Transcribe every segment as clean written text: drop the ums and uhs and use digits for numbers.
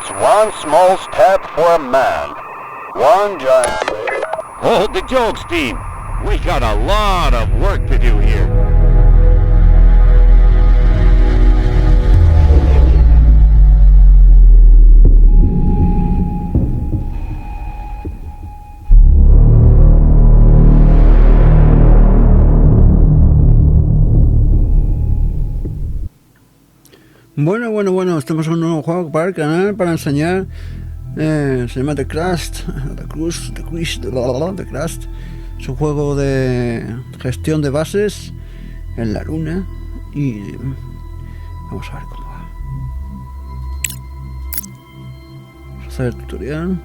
It's one small step for a man, one giant leap. Hold the jokes, team. We got a lot of work to do here. Bueno, estamos en un nuevo juego para el canal para enseñar. Se llama The Crust. Es un juego de gestión de bases en la luna. Y vamos a ver cómo va. Vamos a hacer el tutorial.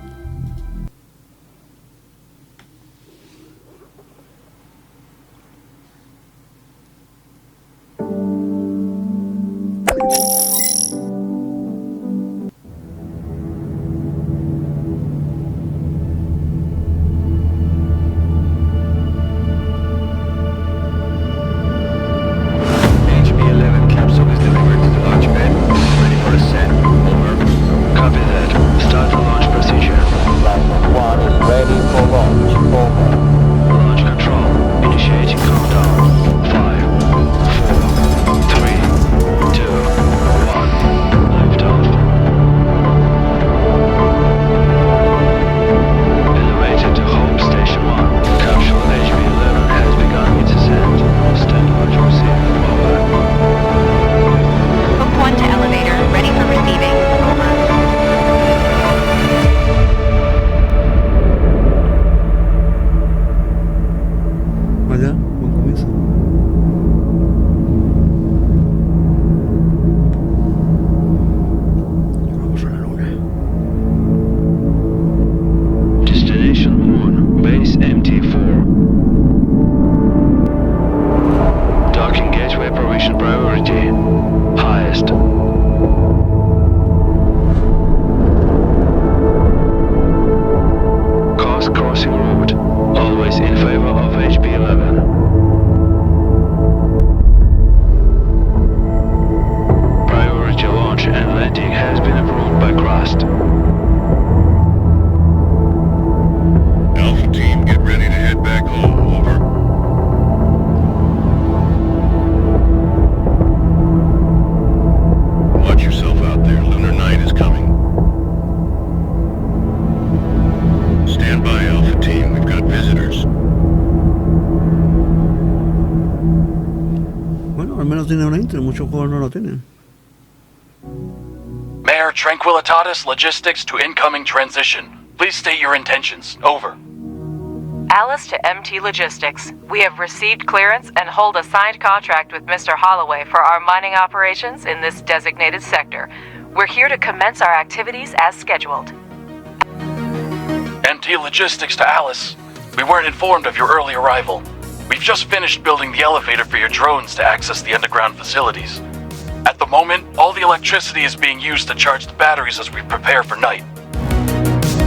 Al menos tiene una intro, muchos juegos no lo tienen. Mayor Tranquilitatis Logistics to incoming transition. Please state your intentions. Over. Alice to MT Logistics. We have received clearance and hold a signed contract with Mr. Holloway for our mining operations in this designated sector. We're here to commence our activities as scheduled. MT Logistics to Alice. We weren't informed of your early arrival. We've just finished building the elevator for your drones to access the underground facilities. At the moment, all the electricity is being used to charge the batteries as we prepare for night.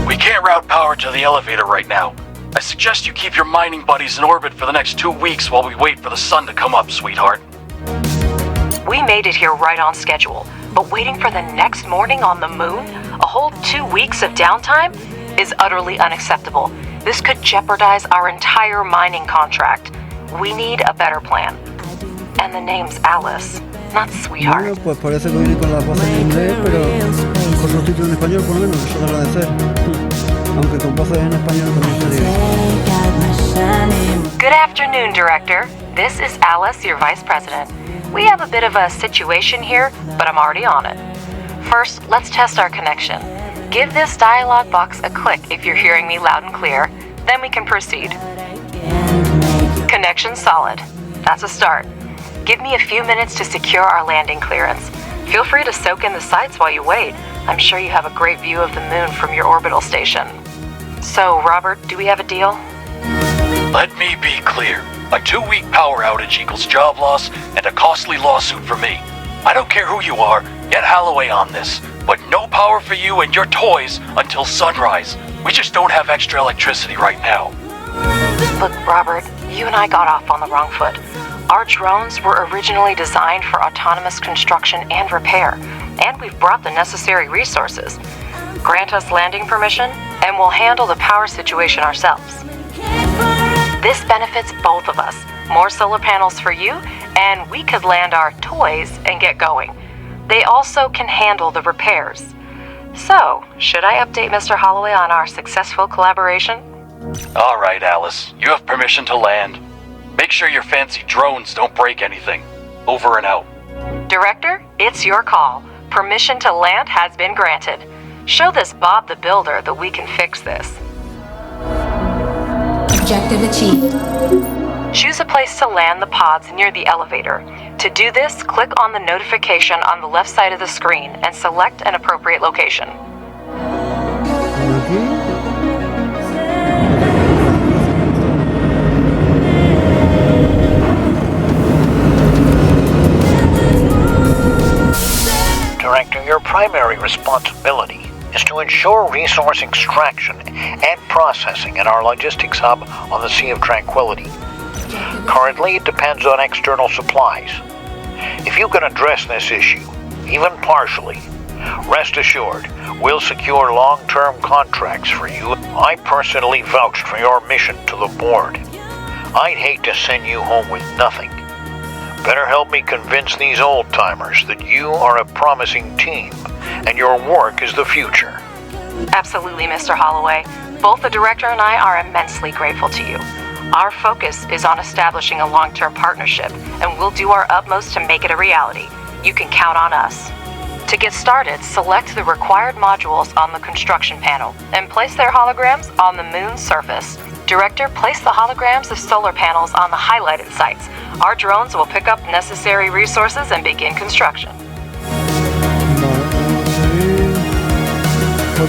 We can't route power to the elevator right now. I suggest you keep your mining buddies in orbit for the next 2 weeks while we wait for the sun to come up, sweetheart. We made it here right on schedule, but waiting for the next morning on the moon, a whole 2 weeks of downtime, is utterly unacceptable. This could jeopardize our entire mining contract. We need a better plan. And the name's Alice, not sweetheart. Bueno, pues parece que viene con las voces en inglés, pero con los títulos en español por lo menos, eso es de agradecer. Aunque con voces en español también sería. Good afternoon, Director. This is Alice, your Vice President. We have a bit of a situation here, but I'm already on it. First, let's test our connection. Give this dialog box a click if you're hearing me loud and clear, then we can proceed. Connection solid. That's a start. Give me a few minutes to secure our landing clearance. Feel free to soak in the sights while you wait. I'm sure you have a great view of the moon from your orbital station. So, Robert, do we have a deal? Let me be clear. A 2-week power outage equals job loss and a costly lawsuit for me. I don't care who you are, get Holloway on this. But no power for you and your toys until sunrise. We just don't have extra electricity right now. Look, Robert, you and I got off on the wrong foot. Our drones were originally designed for autonomous construction and repair, and we've brought the necessary resources. Grant us landing permission, and we'll handle the power situation ourselves. This benefits both of us. More solar panels for you, and we could land our toys and get going. They also can handle the repairs. So, should I update Mr. Holloway on our successful collaboration? All right, Alice. You have permission to land. Make sure your fancy drones don't break anything. Over and out. Director, it's your call. Permission to land has been granted. Show this Bob the Builder that we can fix this. Objective achieved. Choose a place to land the pods near the elevator. To do this, click on the notification on the left side of the screen and select an appropriate location. Director, your primary responsibility is to ensure resource extraction and processing in our logistics hub on the Sea of Tranquility. Currently, it depends on external supplies. If you can address this issue, even partially, rest assured, we'll secure long-term contracts for you. I personally vouched for your mission to the board. I'd hate to send you home with nothing. Better help me convince these old-timers that you are a promising team and your work is the future. Absolutely, Mr. Holloway. Both the director and I are immensely grateful to you. Our focus is on establishing a long-term partnership, and we'll do our utmost to make it a reality. You can count on us. To get started, select the required modules on the construction panel and place their holograms on the moon's surface. Director, place the holograms of solar panels on the highlighted sites. Our drones will pick up necessary resources and begin construction. Con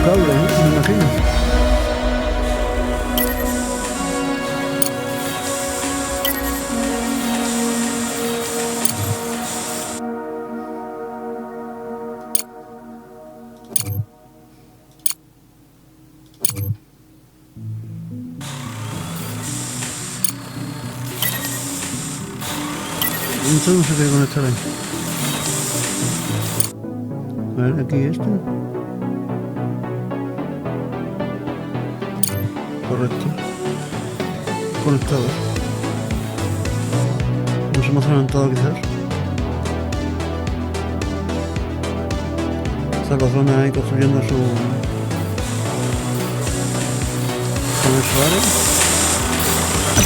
cable, me imagino. Entonces no se quiere conectar ahí. A ver, aquí esto. Correcto. Conectados. Nos hemos adelantado quizás. Está la zona ahí construyendo su área.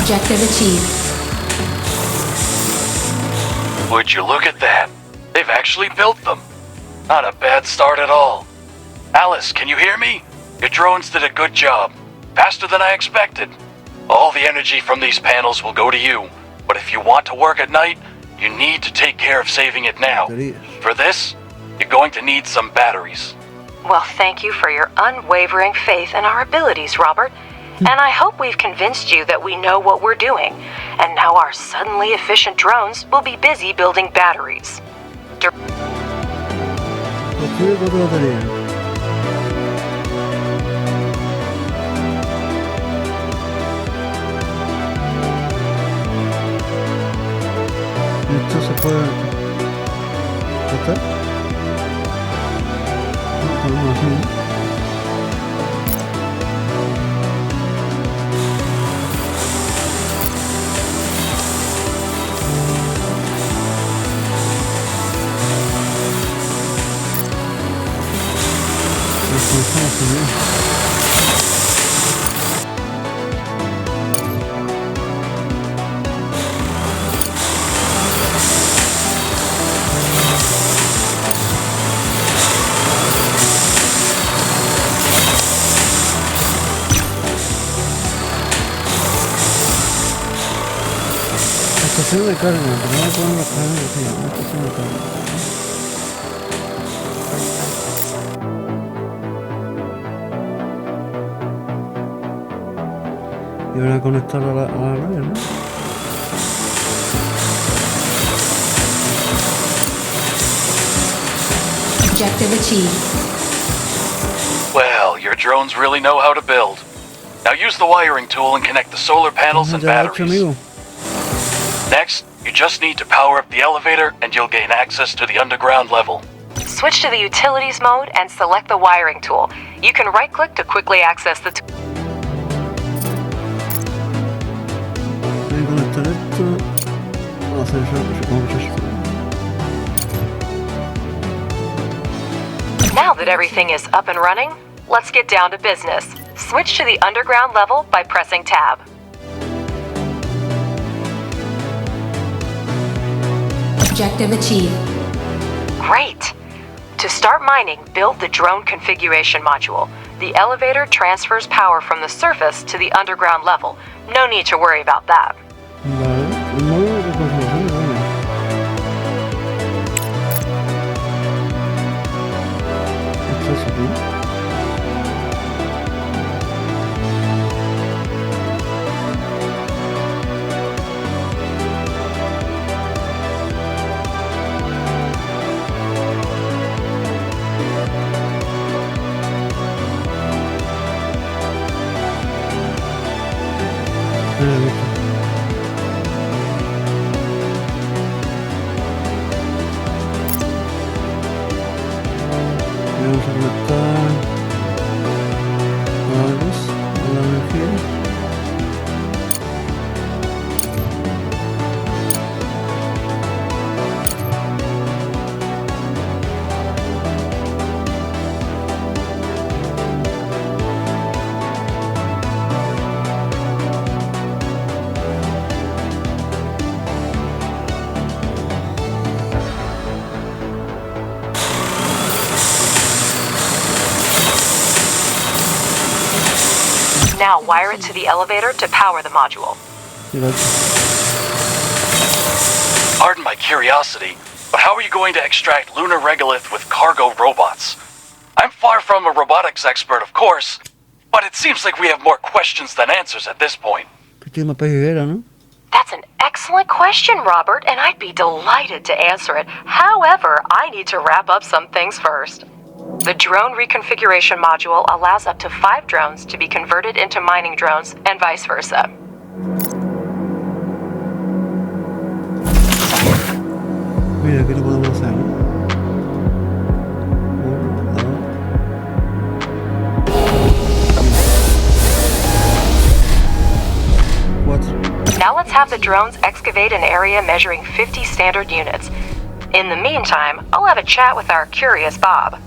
Objective achieved. Would you look at that? They've actually built them. Not a bad start at all. Alice, can you hear me? Your drones did a good job. Faster than I expected. All the energy from these panels will go to you. But if you want to work at night, you need to take care of saving it now. For this, you're going to need some batteries. Well, thank you for your unwavering faith in our abilities, Robert. And I hope we've convinced you that we know what we're doing. And now our suddenly efficient drones will be busy building batteries. Esto se puede tratar. No, así. Estación de carga, pero no puedo cargar, sí, estación de carga. Y ahora conectarlo a la red, ¿no? Objective achieved. Well, your drones really know how to build. Now use the wiring tool and connect the solar panels and Ya lo he hecho, batteries. amigo. Next, you just need to power up the elevator and you'll gain access to the underground level. Switch to the utilities mode and select the wiring tool. You can right-click to quickly access the tool. Voy a conectar esto. Vamos a hacer eso, supongo que es esto. Now that everything is up and running, let's get down to business. Switch to the underground level by pressing tab. Objective achieved. Great! To start mining, build the drone configuration module. The elevator transfers power from the surface to the underground level. No need to worry about that. Vale, el modo de configuración, vale. Esto es aquí. Listo. Vamos a conectar cables a la energía. Now wire it to the elevator to power the module. Y lo he hecho. Pardon my curiosity, but how are you going to extract lunar regolith with cargo robots? I'm far from a robotics expert, of course, but it seems like we have more questions than answers at this point. Que tiene más pejiguera, ¿no? That's an excellent question, Robert, and I'd be delighted to answer it. However, I need to wrap up some things first. The drone reconfiguration module allows up to 5 drones to be converted into mining drones and vice versa. Mira, ¿qué le podemos hacer? Uno, dos. Cuatro. Now let's have the drones excavate an area measuring 50 standard units. In the meantime, I'll have a chat with our curious Bob.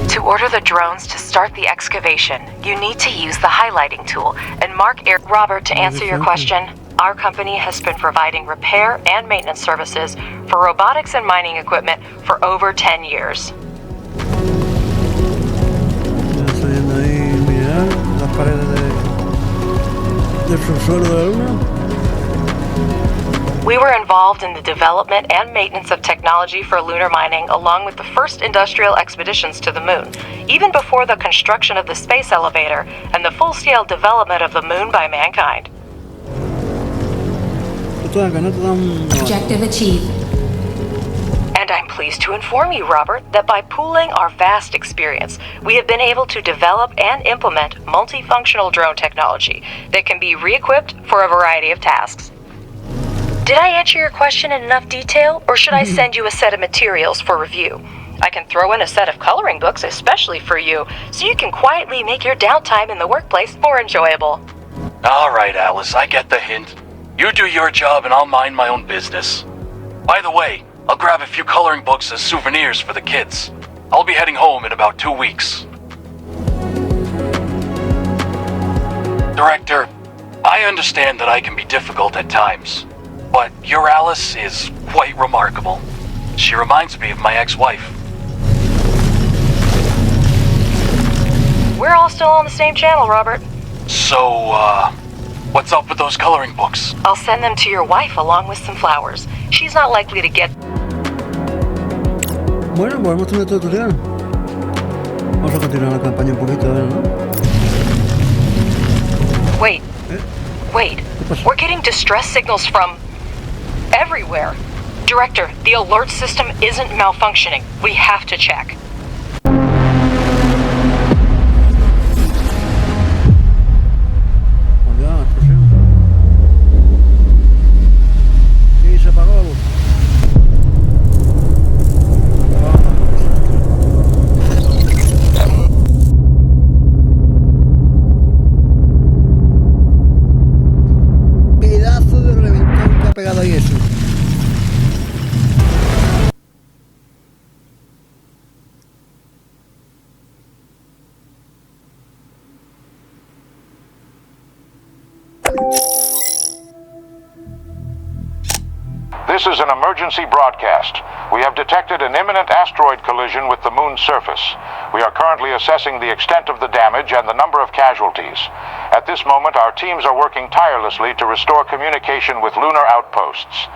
To order the drones to start the excavation, you need to use the highlighting tool and mark area. Robert, to answer your question, our company has been providing repair and maintenance services for robotics and mining equipment for over 10 years. Ya estoy viendo ahí, mirar las paredes del subsuelo de la luna. We were involved in the development and maintenance of technology for lunar mining, along with the first industrial expeditions to the moon, even before the construction of the space elevator and the full-scale development of the moon by mankind. Objective achieved. And I'm pleased to inform you, Robert, that by pooling our vast experience, we have been able to develop and implement multifunctional drone technology that can be re-equipped for a variety of tasks. Did I answer your question in enough detail, or should I send you a set of materials for review? I can throw in a set of coloring books especially for you, so you can quietly make your downtime in the workplace more enjoyable. All right, Alice, I get the hint. You do your job and I'll mind my own business. By the way, I'll grab a few coloring books as souvenirs for the kids. I'll be heading home in about 2 weeks. Director, I understand that I can be difficult at times, but your Alice is quite remarkable. She reminds me of my ex-wife. We're all still on the same channel, Robert. So, what's up with those coloring books? I'll send them to your wife along with some flowers. She's not likely to get... Bueno, pues hemos tenido tutorial. Vamos a continuar la campaña un poquito, a ver, ¿no? Wait. We're getting distress signals from... everywhere. Director, the alert system isn't malfunctioning. We have to check. Oiga, explosión. Sí, se apagó la luz. Pedazo de reventón que ha pegado ahí eso. This is an emergency broadcast. We have detected an imminent asteroid collision with the moon's surface. We are currently assessing the extent of the damage and the number of casualties. At this moment, our teams are working tirelessly to restore communication with lunar outposts.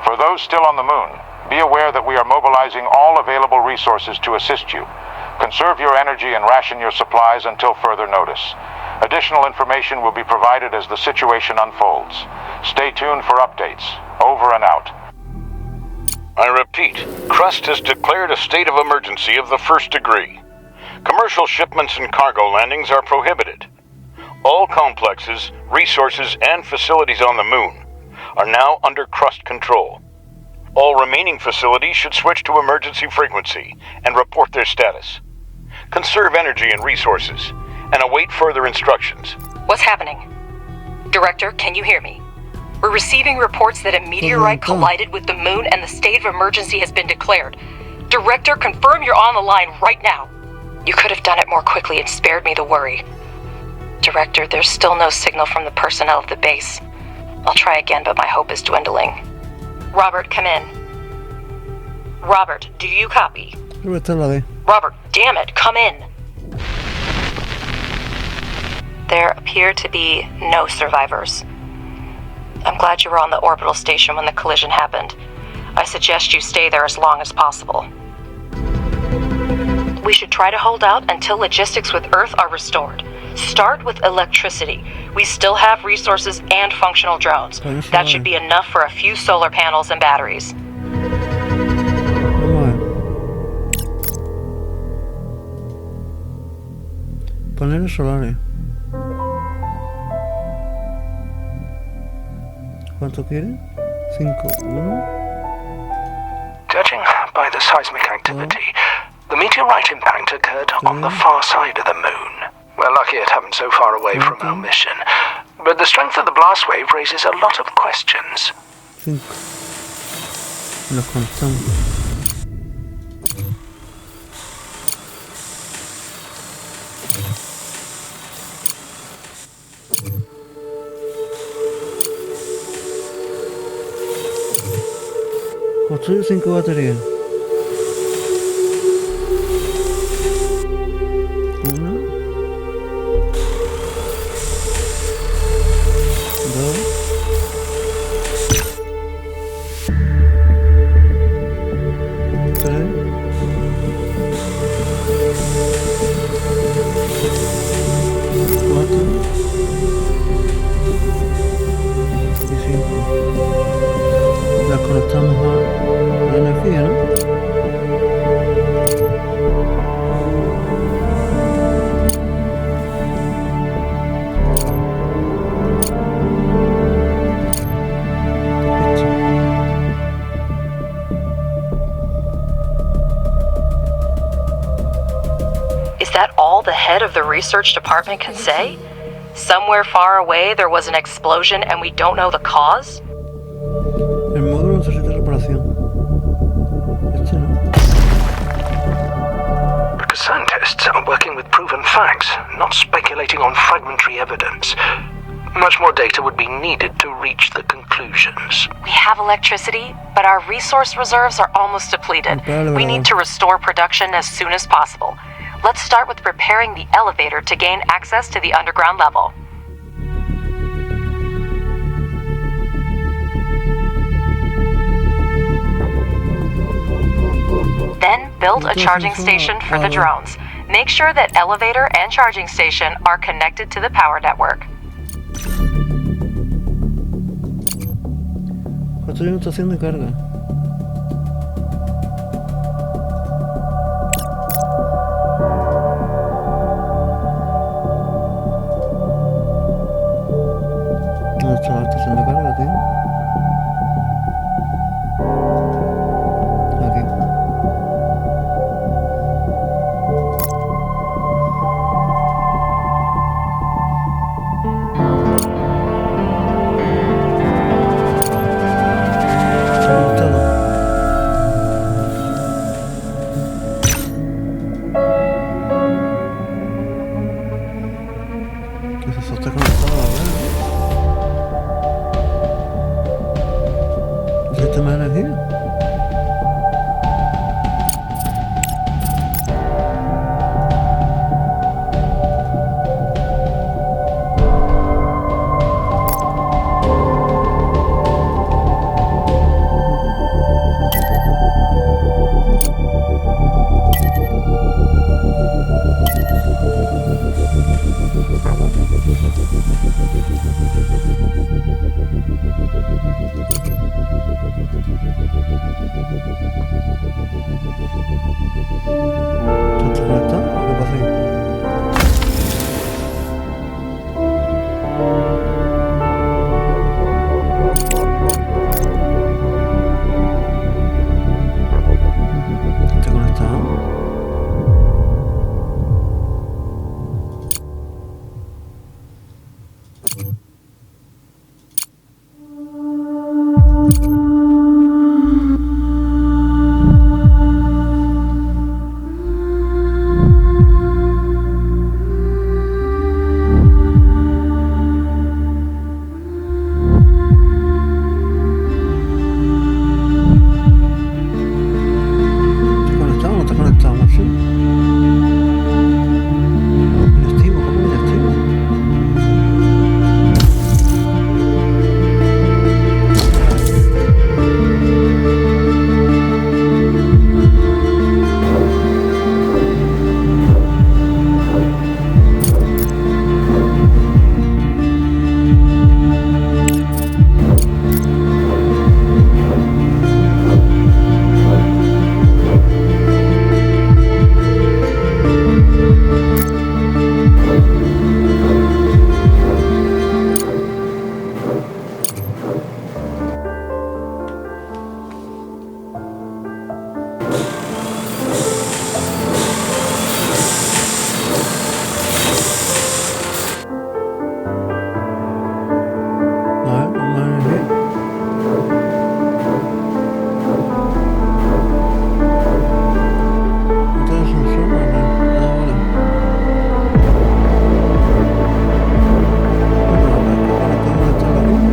For those still on the moon, be aware that we are mobilizing all available resources to assist you. Conserve your energy and ration your supplies until further notice. Additional information will be provided as the situation unfolds. Stay tuned for updates. Over and out. I repeat, Crust has declared a state of emergency of the first degree. Commercial shipments and cargo landings are prohibited. All complexes, resources, and facilities on the moon are now under Crust control. All remaining facilities should switch to emergency frequency and report their status. Conserve energy and resources, and await further instructions. What's happening? Director, can you hear me? We're receiving reports that a meteorite collided with the moon and the state of emergency has been declared. Director, confirm you're on the line right now. You could have done it more quickly and spared me the worry. Director, there's still no signal from the personnel of the base. I'll try again, but my hope is dwindling. Robert, come in. Robert, do you copy? Robert, damn it, come in. There appear to be no survivors. I'm glad you were on the orbital station when the collision happened. I suggest you stay there as long as possible. We should try to hold out until logistics with Earth are restored. Start with electricity. We still have resources and functional drones. That should be enough for a few solar panels and batteries. Paneles solares. ¿Cuánto quiere? 5, 1. Judging by the seismic activity, the meteorite impact occurred on the far side of the moon. We're lucky it happened so far away from our mission, but the strength of the blast wave raises a lot of questions. 5. Los conectamos. Construir 5 baterías. 1, 2, 3, 4 y 5. Las conectamos a la energía, ¿no? that all the head of the research department can say? Somewhere far away there was an explosion and we don't know the cause? El módulo necesita reparación. Este no. Because scientists are working with proven facts, not speculating on fragmentary evidence. Much more data would be needed to reach the conclusions. We have electricity, but our resource reserves are almost depleted. We need to restore production as soon as possible. Let's start with preparing the elevator to gain access to the underground level. Then build a charging station for the drones. Make sure that elevator and charging station are connected to the power network. Construye una estación de carga. ¿Dónde está la estación de carga, tío? Aquí. Eso está conectado, a ver. ¿El sistema de energía? ¿Está conectado? ¿Qué pasa ahí? ¿Está conectado? ¿Está conectado o no está conectado, macho? Inactivo, ¿cómo inactivo? A ver, vamos a ver energía. ¿Dónde está el sensor? A ver, ahora. Ahora podemos conectarlo aquí.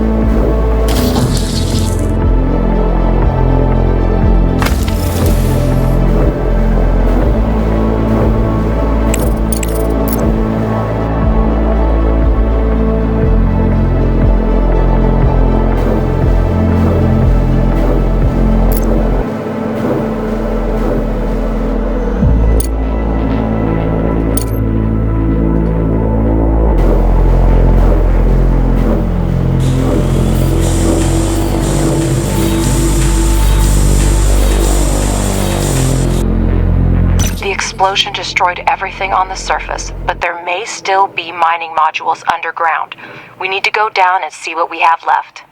The explosion destroyed everything on the surface, but there may still be mining modules underground. We need to go down and see what we have left.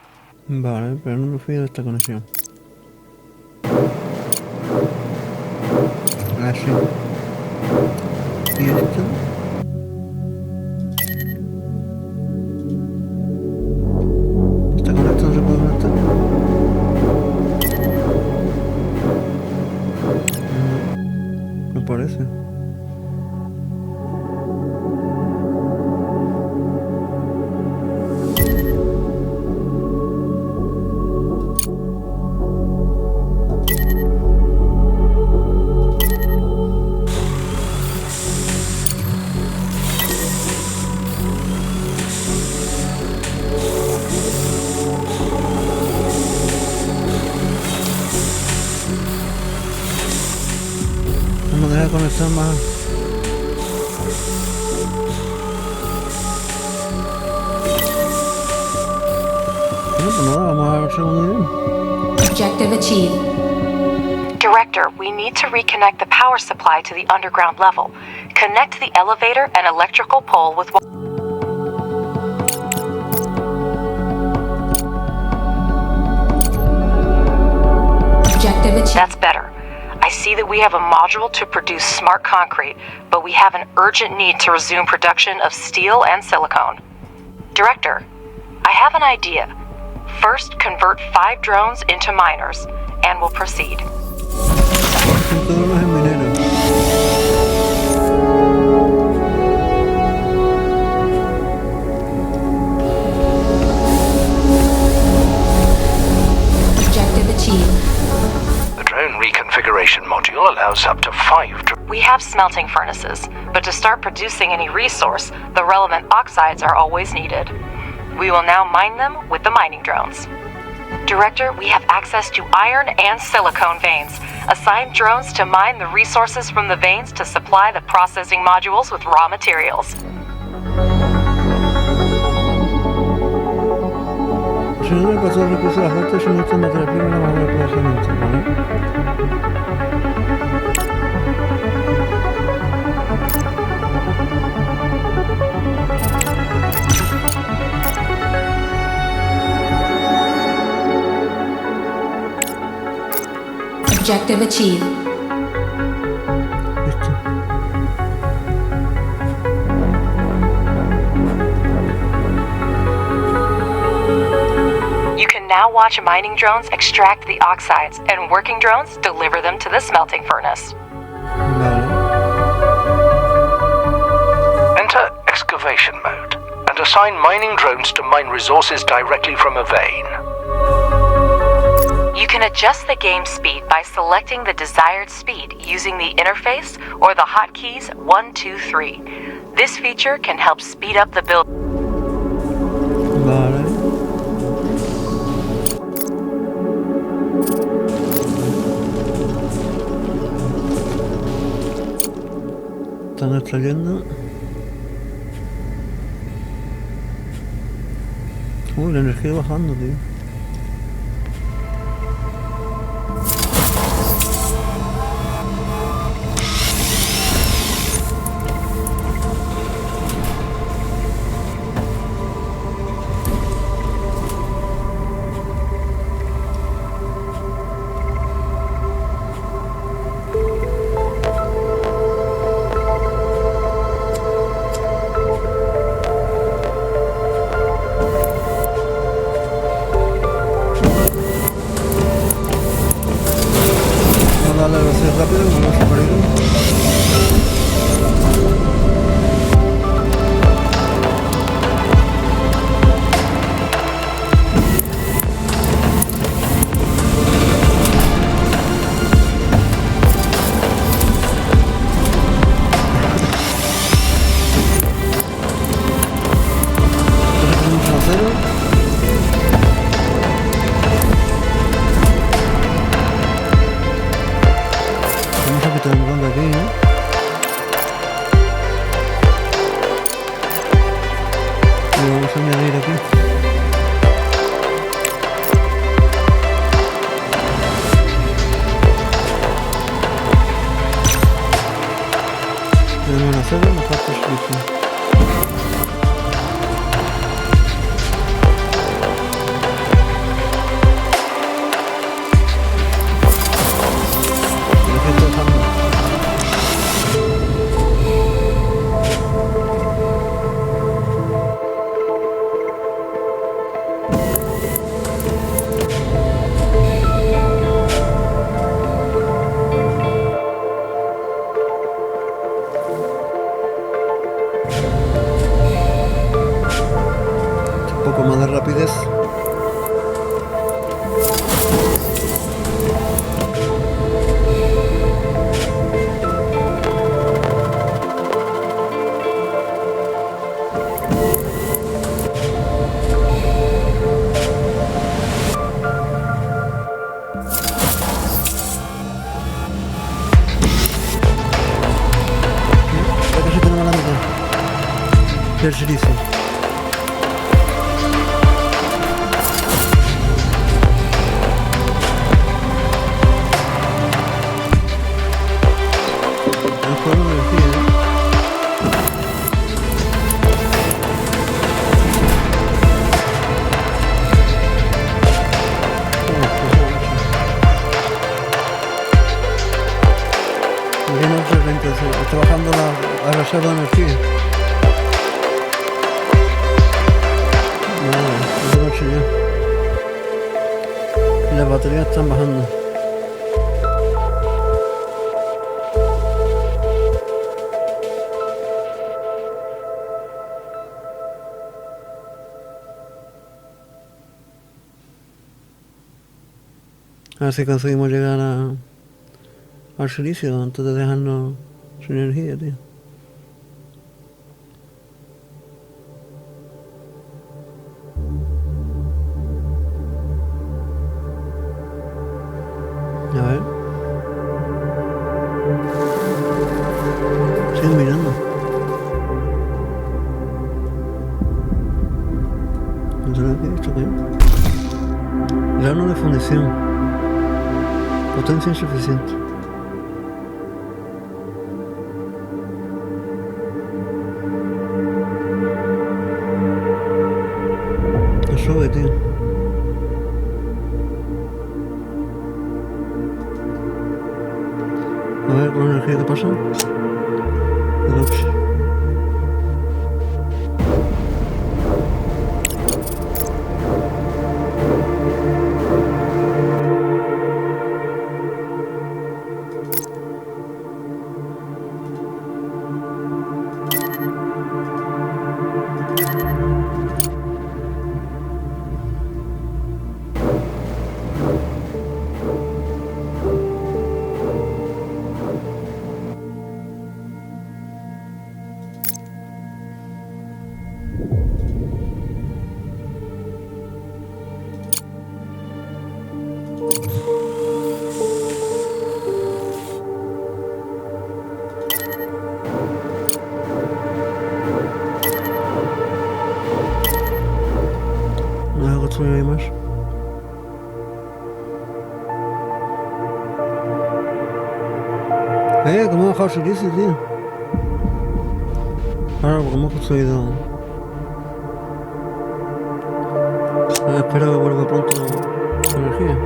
Vale, pero no me fío de esta conexión. Ah, sí. Y esto. ¿Está conectado? ¿No se puede conectar? No, no parece. No me deja conectar más. Bueno, pues nada, vamos al segundo nivel. Objective achieved. Director, we need to reconnect the power supply to the underground level. Connect the elevator and electrical pole with... Objective achieved. That's better. I see that we have a module to produce smart concrete, but we have an urgent need to resume production of steel and silicone. Director, I have an idea. First, convert 5 drones into miners, and we'll proceed. Todos los mineros. Objective achieved. The drone reconfiguration module allows up to 5 We have smelting furnaces, but to start producing any resource, the relevant oxides are always needed. We will now mine them with the mining drones. Director, we have access to iron and silicone veins. Assign drones to mine the resources from the veins to supply the processing modules with raw materials. Si no le pasó recursos a las artes, suministra materia prima y la mano de procesamiento, ¿vale? Objective achieved. Listo. You can now watch mining drones extract the oxides, and working drones deliver them to the smelting furnace. Vale. Enter excavation mode and assign mining drones to mine resources directly from a vein. You can adjust the game speed by selecting the desired speed using the interface or the hotkeys 1, 2, 3. This feature can help speed up the build. Vale. Están extrayendo. Uy, la energía bajando, tío. Dale a velocidad rápido, que no se perdido. Tengo aquí, ¿no? Y vamos a añadir aquí. Tenemos una celda, nos falta escrito. poco más de rapidez. Ya casi tenemos la mitad del servicio. Trabajando la reserva de energía. Vale, de noche ya. Y las baterías están bajando. A ver si conseguimos llegar al silicio antes de dejarnos sin energía, tío. A ver. Sigo mirando. ¿Esto qué es? Gano de fundición. Potencia insuficiente. Sube, tío. A ver, con la energía que pasa. De noche. Construir más. ¿Cómo ha bajado el silicio, tío? Ahora, porque hemos construido. Espero que vuelva pronto la energía.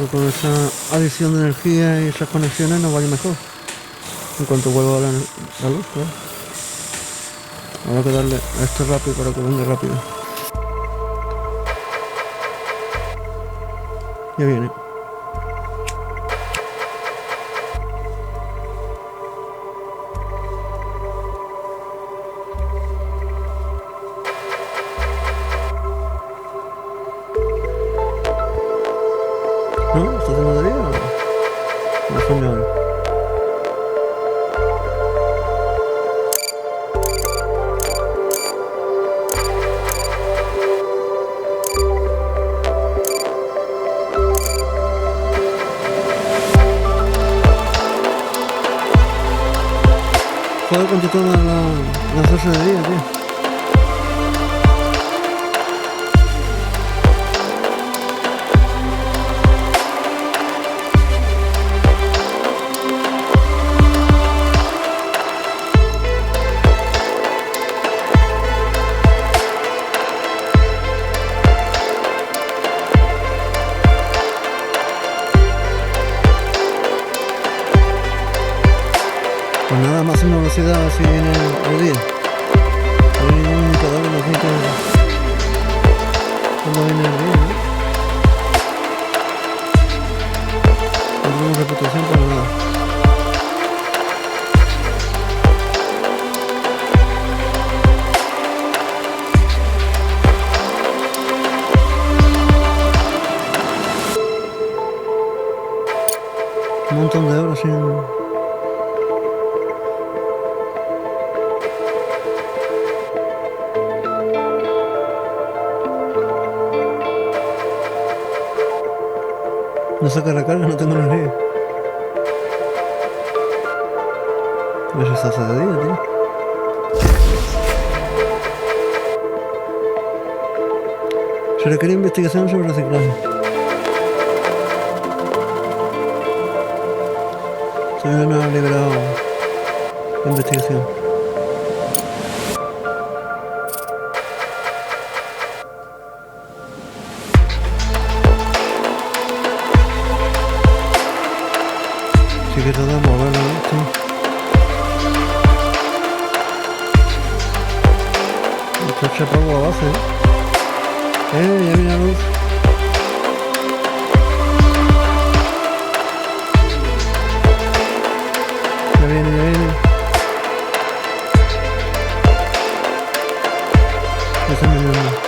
Con esa adición de energía y esas conexiones nos vaya mejor en cuanto vuelva la luz, claro. Habrá que darle a esto rápido para que venga rápido. Ya viene. ¿No? ¿Está haciendo de día o no? Señor. Joder, con toda la hacerse de día, tío. Pues nada, más en velocidad así viene el día. No hay ningún indicador que nos indique cuando viene el día, ¿no? No tenemos reputación para nada. Un montón de horas sin... No saca la carga, no tengo energía. A ver si se hace de día, tío. Se requiere investigación sobre reciclaje. Se me ha liberado la investigación. Sí que tratamos de moverlo, ¿no? Esto se apagó a base, ya viene la luz. Ya viene. Ya se me viene.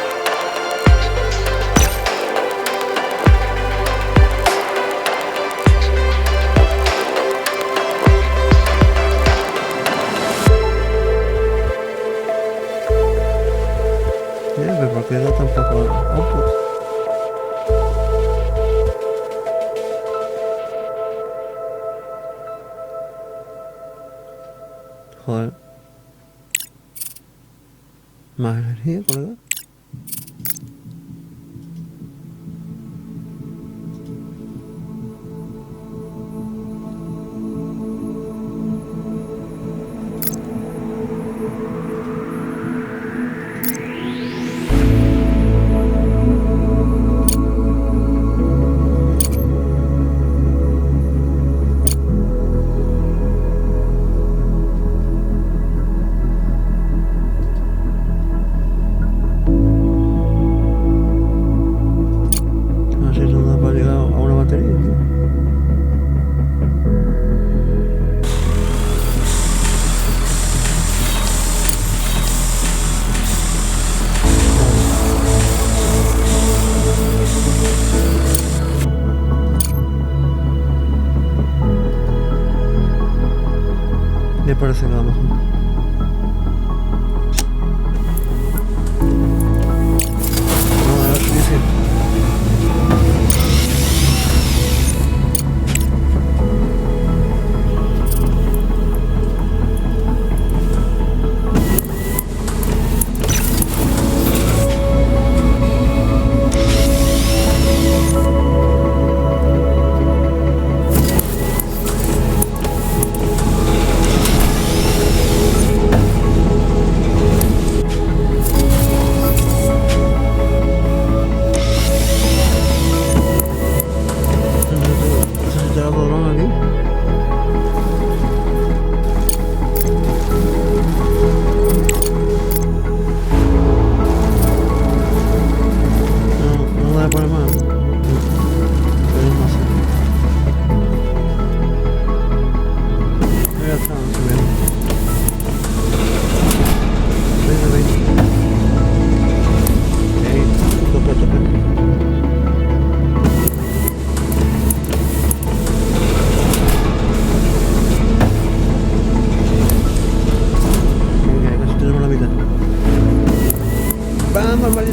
¿Por qué da tan poco output? Joder. Más energía, colega. Me parece que vamos. No, a ver si dice.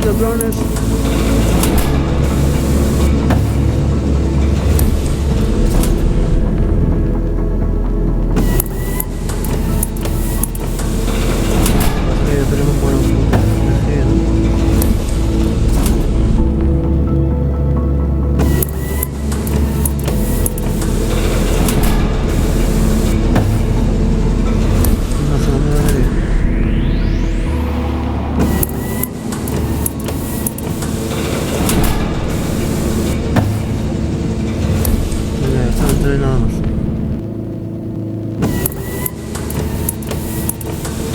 Adiós, drones. Tenemos buenos puntos de energía, ¿no? Una segunda energía. Mira, están entrenados.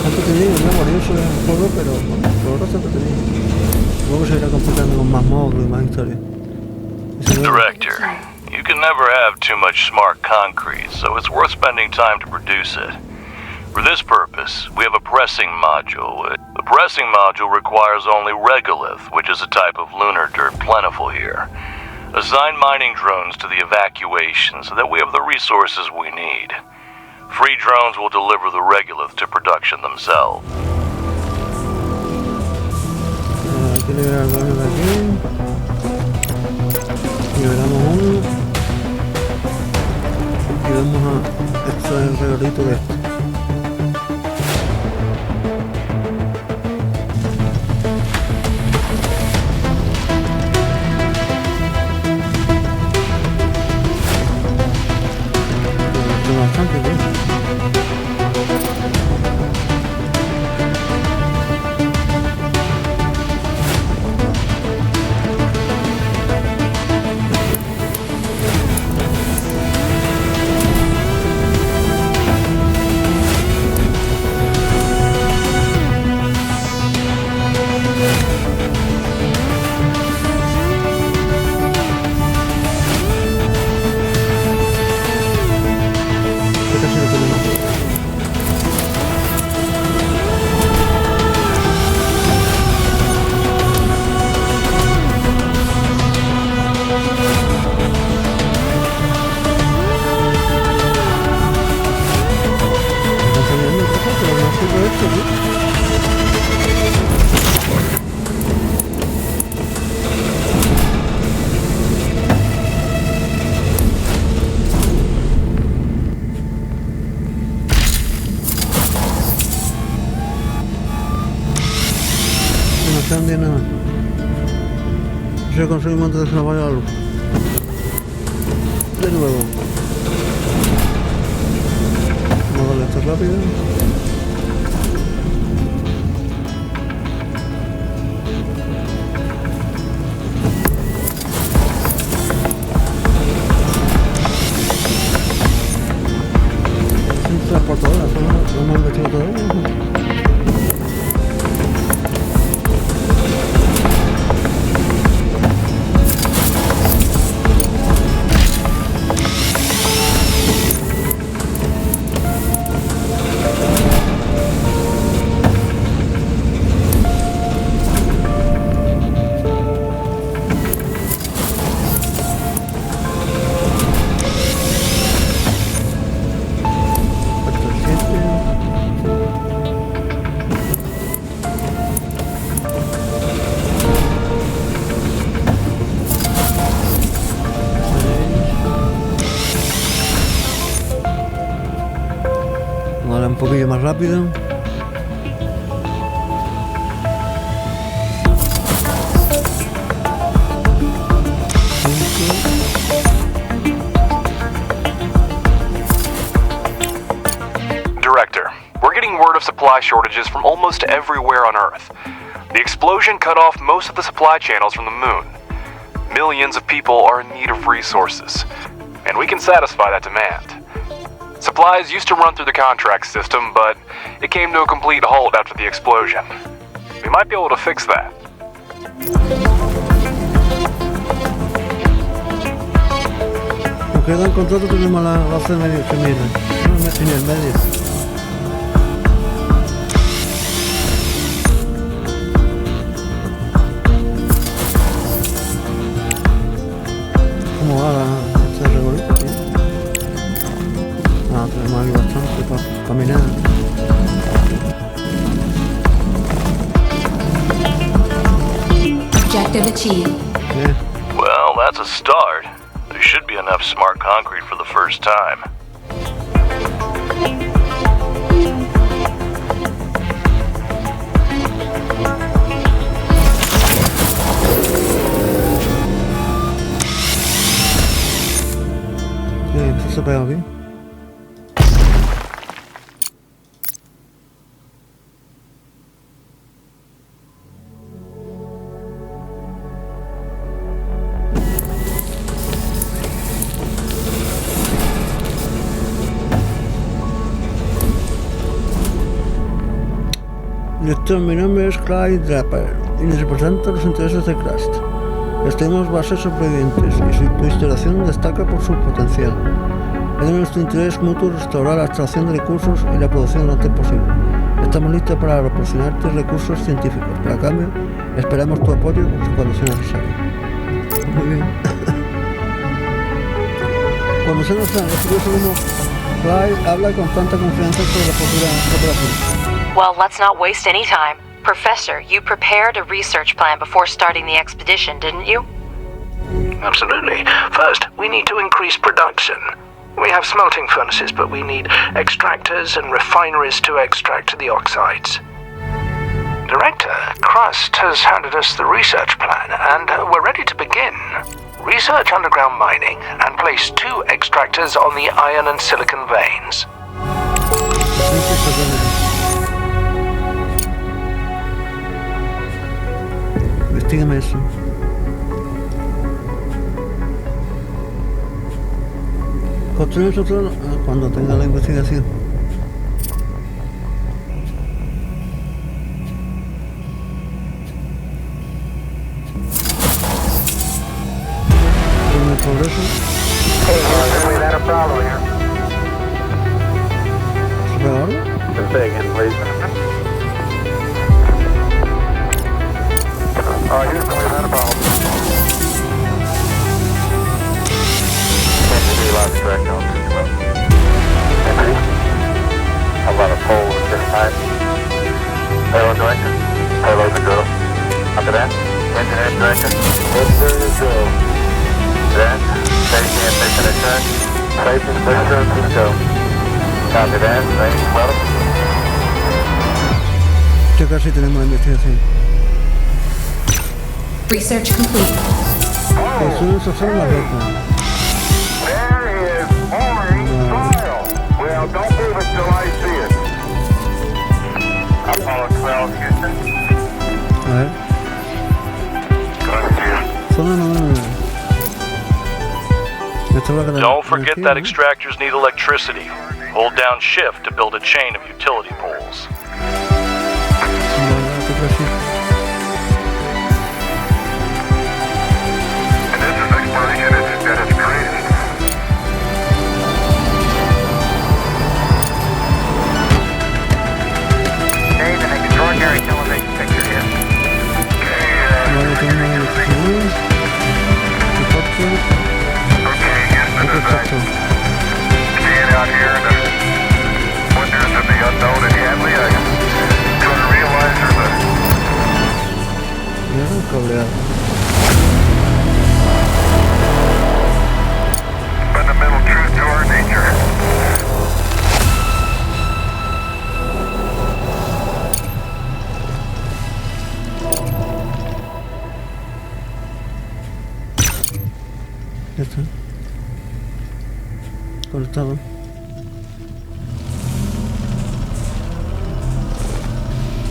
Entretenido, no laborioso el juego, pero bueno, por ahora está entretenido. Luego se irá completando con más módulos y más historia. Director, you can never have too much smart concrete, so it's worth spending time to produce it. For this purpose, we have a pressing module. The pressing module requires only regolith, which is a type of lunar dirt plentiful here. Assign mining drones to the evacuation so that we have the resources we need. Free drones will deliver the regolith to production themselves. Hay que liberar el baño de aquí. Liberamos uno. Y vamos a extraer el regalito de este. Bastante bien. No cambia nada. Eso conseguimos antes de que se nos vaya la luz. De nuevo. Vamos a darle esto rápido. Sin transportadora, no hemos investigado todavía. Ahora un poquillo más rápido. Director, we're getting word of supply shortages from almost everywhere on Earth. The explosion cut off most of the supply channels from the moon. Millions of people are in need of resources, and we can satisfy that demand. Supplies used to run through the contract system, but it came to a complete halt after the explosion. We might be able to fix that. Nos queda el contrato, tenemos la base medio que mira. En el medio. ¿Cómo va este recorrido, tío? Ah, tenemos aquí bastante para caminar. Objective achieved. Bien. Well, that's a start. There should be enough smart concrete for the first time. Bien, eso se pega bien. Gestión, mi nombre es Clyde Draper y represento los intereses de Crust. Gestionamos bases sobrevivientes y tu instalación destaca por su potencial. Es de nuestro interés mutuo restaurar la extracción de recursos y la producción lo antes posible. Estamos listos para proporcionarte recursos científicos, pero a cambio esperamos tu apoyo cuando sea necesario. Muy bien. Cuando sea necesario, es curioso cómo Clyde habla con tanta confianza sobre la futura operación. Well, let's not waste any time. Professor, you prepared a research plan before starting the expedition, didn't you? Absolutely. First, we need to increase production. We have smelting furnaces, but we need extractors and refineries to extract the oxides. Director, Crust has handed us the research plan, and we're ready to begin. Research underground mining and place 2 extractors on the iron and silicon veins. Investígame eso. Construir otro cuando tenga la investigación. Con el progreso. We had a problem here. ¿Se pega ahora? Say again, please. Houston, we've had a problem. Entity lost track on 212. Entity? How about a pole at this time? Payload director? Payload to go. After that? Engineer director? Engineer to go. Then, safety and mission assurance? Safety and mission assurance to go. Copy that. Range 12. Ya casi tenemos la investigación. Research complete. Construir un sofá en la red. There is orange soil. Well, don't move it till I see it. Apollo 12, Houston. A ver. Zona 9. Don't forget that extractors need electricity. Hold down shift to build a chain of utility poles. Out here in the wonders of the unknown in Hadley, I come to realize there's a fundamental truth to our nature. Ya está. Conectado.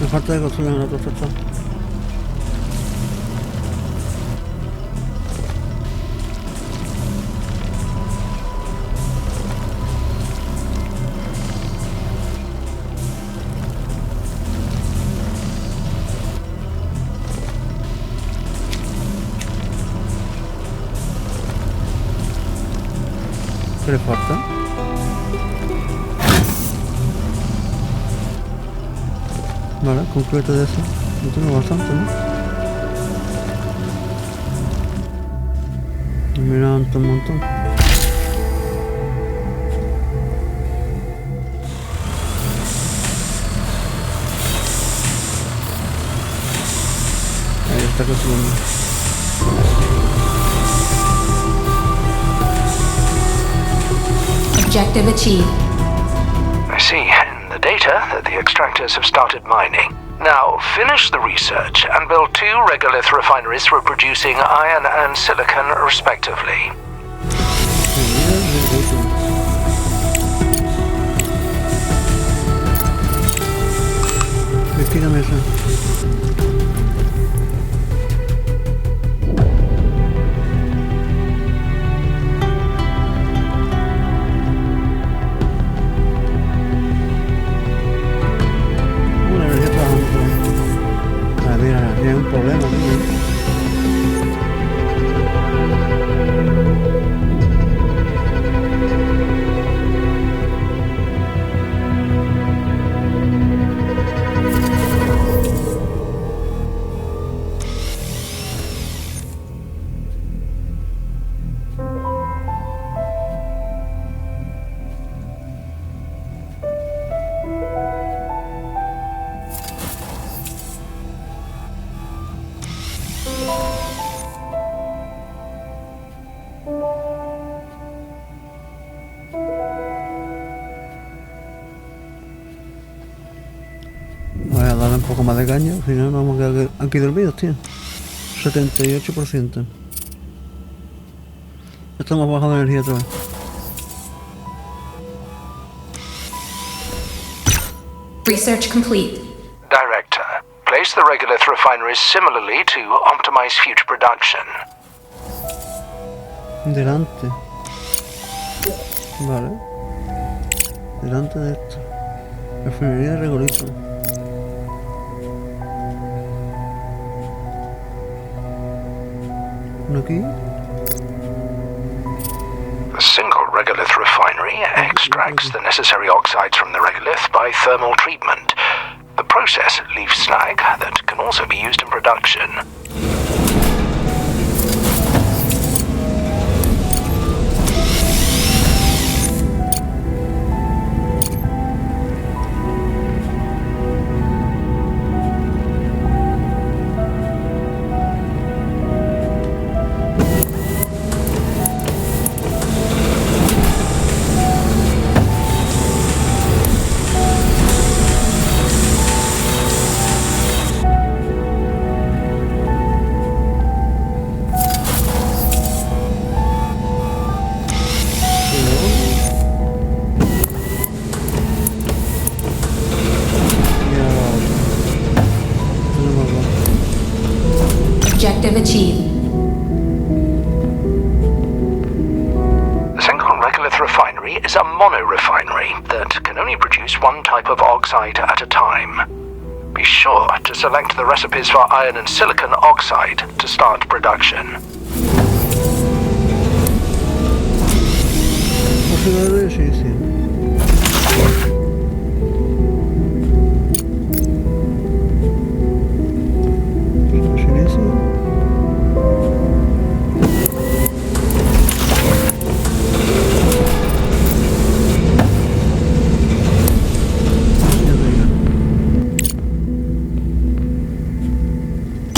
Me falta de construir en otro sector. ¿Qué le falta? Vale, concreto de eso. Yo tengo bastante, ¿no? Mira, un montón. Ahí está. está construyendo. Objective achieved. I see in the data that the extractors have started mining. Now, finish the research and build 2 regolith refineries for producing iron and silicon, respectively. Quítame eso. Una energía trabajando. A ver, hay un problema aquí, ¿eh? Voy a darle un poco más de caña, si no nos vamos a quedar aquí dormidos, tío. 78%. Estamos bajando de energía otra vez. Research complete. Director, place the regolith refineries similarly to optimize future production. Delante. Vale. Delante de esto. Refinería de regolito. Uno aquí. The single regolith refinery extracts the necessary oxides from the regolith by thermal treatment. The process leaves slag that can also be used in production. Objective achieved. The single regolith refinery is a mono-refinery that can only produce one type of oxide at a time. Be sure to select the recipes for iron and silicon oxide to start production.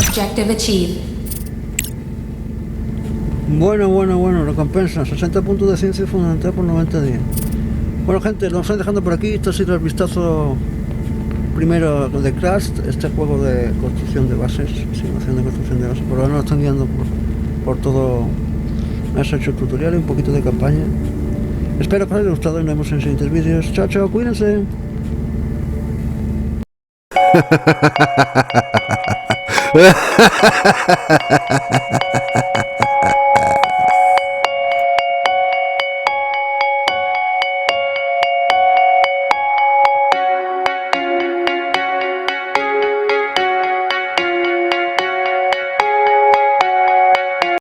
Objective achieved. Bueno, recompensa, 60 puntos de ciencia fundamental por 90 días. Bueno, gente, lo estoy dejando por aquí. Esto ha sido el vistazo primero de Crust, este juego de construcción de bases, simulación de construcción de bases. Por ahora nos están guiando por todo. Has hecho el tutorial y un poquito de campaña. Espero que os haya gustado y nos vemos en siguientes vídeos. Chao, cuídense. Ha ha ha ha ha ha.